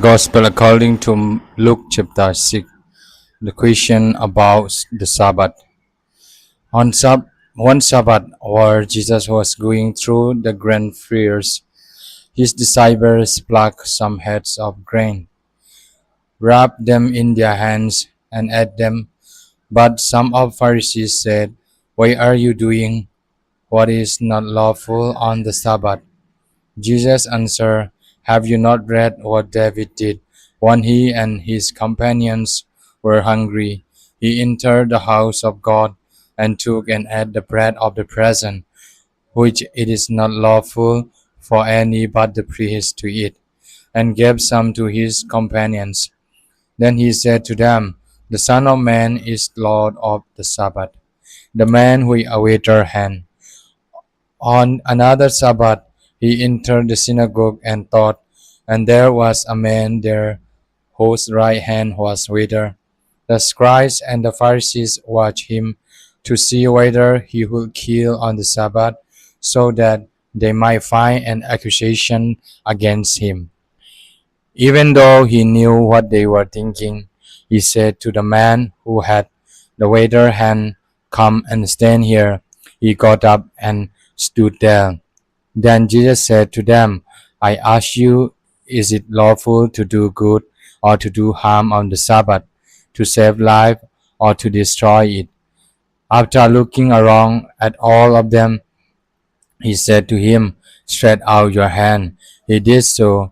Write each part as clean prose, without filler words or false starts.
Gospel according to Luke chapter 6. The question about the Sabbath. One Sabbath, while Jesus was going through the grain fields, his disciples plucked some heads of grain, rubbed them in their hands, and ate them. But some of the Pharisees said, "Why are you doing what is not lawful on the Sabbath?" Jesus answered, "Have you not read what David did when he and his companions were hungry? He entered the house of God and took and ate the bread of the presence, which it is not lawful for any but the priest to eat, and gave some to his companions. Then he said to them, The Son of Man is Lord of the Sabbath." The man who awaited her hand. On another Sabbath, he entered the synagogue and taught, and there was a man there whose right hand was withered. The scribes and the Pharisees watched him to see whether he would kill on the Sabbath, so that they might find an accusation against him. Even though he knew what they were thinking, he said to the man who had the withered hand, "Come and stand here." He got up and stood there. Then Jesus said to them, "I ask you, is it lawful to do good or to do harm on the Sabbath, to save life or to destroy it?" After looking around at all of them, he said to him, "Stretch out your hand." He did so,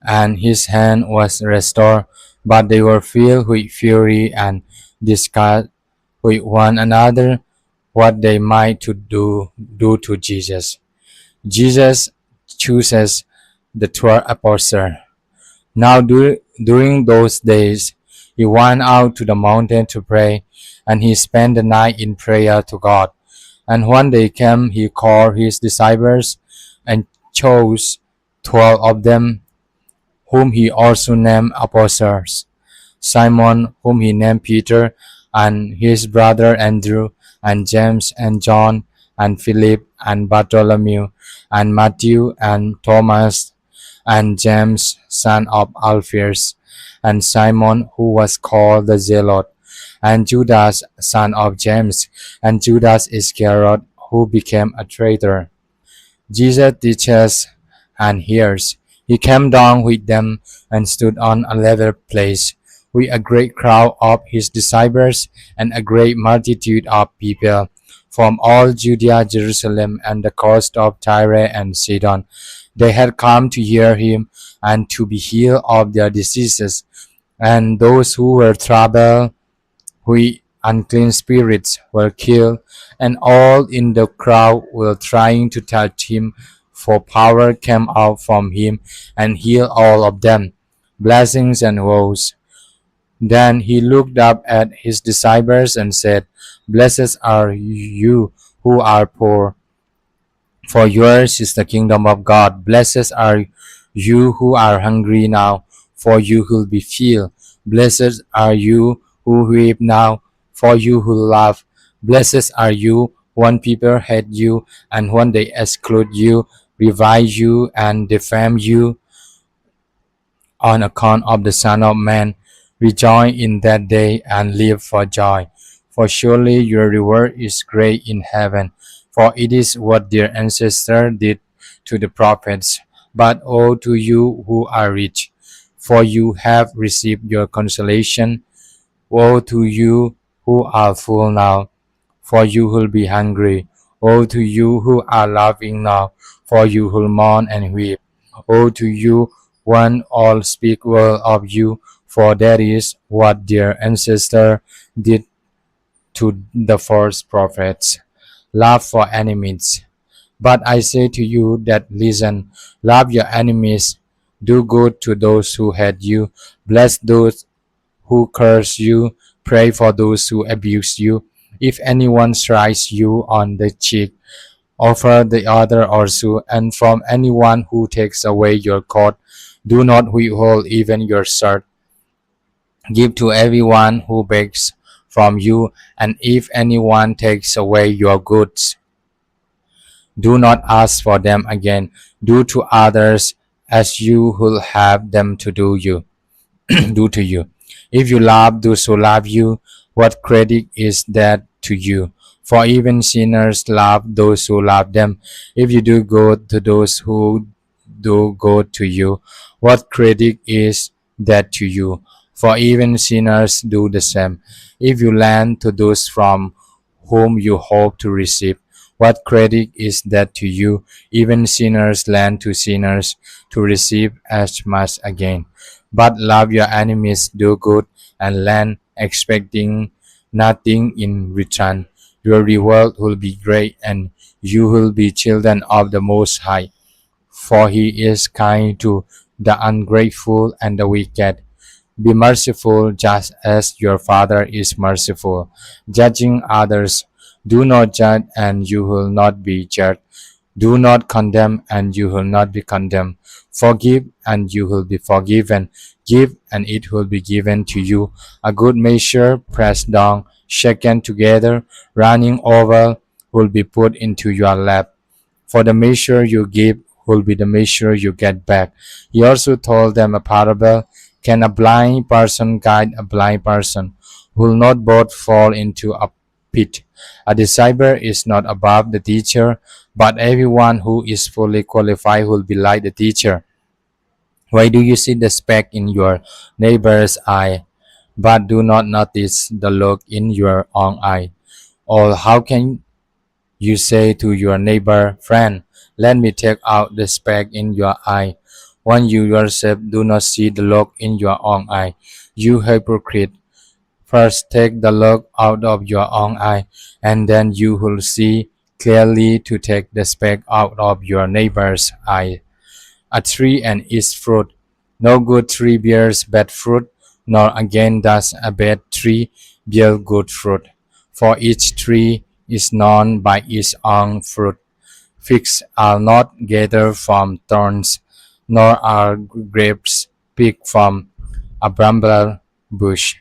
and his hand was restored. But they were filled with fury and discussed with one another what they might do to Jesus. Jesus chooses the 12 apostles. Now during those days, he went out to the mountain to pray, and he spent the night in prayer to God. And when they came, he called his disciples and chose 12 of them, whom he also named apostles: Simon, whom he named Peter, and his brother Andrew, and James and John, and Philip, and Bartholomew, and Matthew, and Thomas, and James, son of Alphaeus, and Simon, who was called the Zealot, and Judas, son of James, and Judas Iscariot, who became a traitor. Jesus teaches and hears. He came down with them and stood on a level place, with a great crowd of his disciples and a great multitude of people from all Judea, Jerusalem, and the coast of Tyre and Sidon. They had come to hear him and to be healed of their diseases. And those who were troubled with unclean spirits were healed, and all in the crowd were trying to touch him, for power came out from him and healed all of them. Blessings and woes. Then he looked up at his disciples and said, "Blessed are you who are poor, for yours is the kingdom of God. Blessed are you who are hungry now, for you will be filled. Blessed are you who weep now, for you will laugh. Blessed are you when people hate you, and when they exclude you, revile you, and defame you on account of the Son of Man. Rejoice in that day and live for joy, for surely your reward is great in heaven, for it is what their ancestors did to the prophets. But woe to you who are rich, for you have received your consolation. Woe to you who are full now, for you will be hungry. Woe to you who are laughing now, for you will mourn and weep. Woe to you when all speak well of you, for that is what their ancestors did to the false prophets. Love for enemies. But I say to you that listen, love your enemies, do good to those who hate you, bless those who curse you, pray for those who abuse you. If anyone strikes you on the cheek, offer the other also, and from anyone who takes away your coat, do not withhold even your shirt. Give to everyone who begs from you, and if anyone takes away your goods, do not ask for them again. Do to others as you will have them to do you. do to you? If you love those who love you, what credit is that to you? For even sinners love those who love them. If you do good to those who do good to you, what credit is that to you? For even sinners do the same. If you lend to those from whom you hope to receive, what credit is that to you? Even sinners lend to sinners to receive as much again. But love your enemies, do good, and lend, expecting nothing in return. Your reward will be great, and you will be children of the Most High, for he is kind to the ungrateful and the wicked. Be merciful just as your Father is merciful. Judging others, do not judge and you will not be judged. Do not condemn and you will not be condemned. Forgive and you will be forgiven. Give and it will be given to you. A good measure, pressed down, shaken together, running over, will be put into your lap. For the measure you give will be the measure you get back. He also told them a parable. Can a blind person guide a blind person? Will not both fall into a pit? A disciple is not above the teacher, but everyone who is fully qualified will be like the teacher. Why do you see the speck in your neighbor's eye, but do not notice the look in your own eye? Or how can you say to your neighbor, friend, let me take out the speck in your eye, when you yourself do not see the log in your own eye? You hypocrite, first take the log out of your own eye, and then you will see clearly to take the speck out of your neighbor's eye. A tree and its fruit. No good tree bears bad fruit, nor again does a bad tree bear good fruit. For each tree is known by its own fruit. Figs are not gathered from thorns, nor are grapes picked from a bramble bush.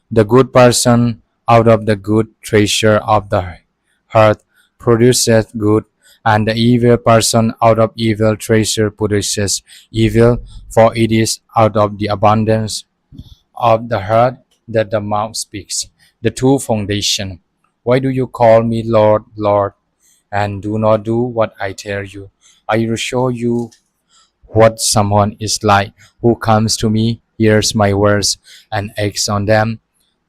The good person out of the good treasure of the heart produceth good, and the evil person out of evil treasure produces evil, for it is out of the abundance of the heart that the mouth speaks. The two foundation. Why do you call me Lord, Lord, and do not do what I tell you? I will show you what someone is like who comes to me, hears my words, and acts on them.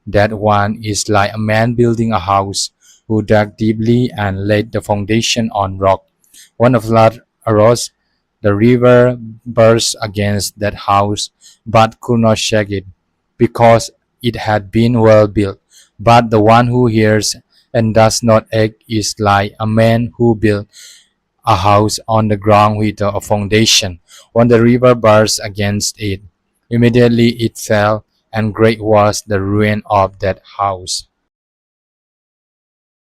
That one is like a man building a house who dug deeply and laid the foundation on rock. When a flood arose, the river burst against that house, but could not shake it, because it had been well built. But the one who hears and does not act is like a man who built a house on the ground with a foundation. When the river burst against it, immediately it fell, and great was the ruin of that house.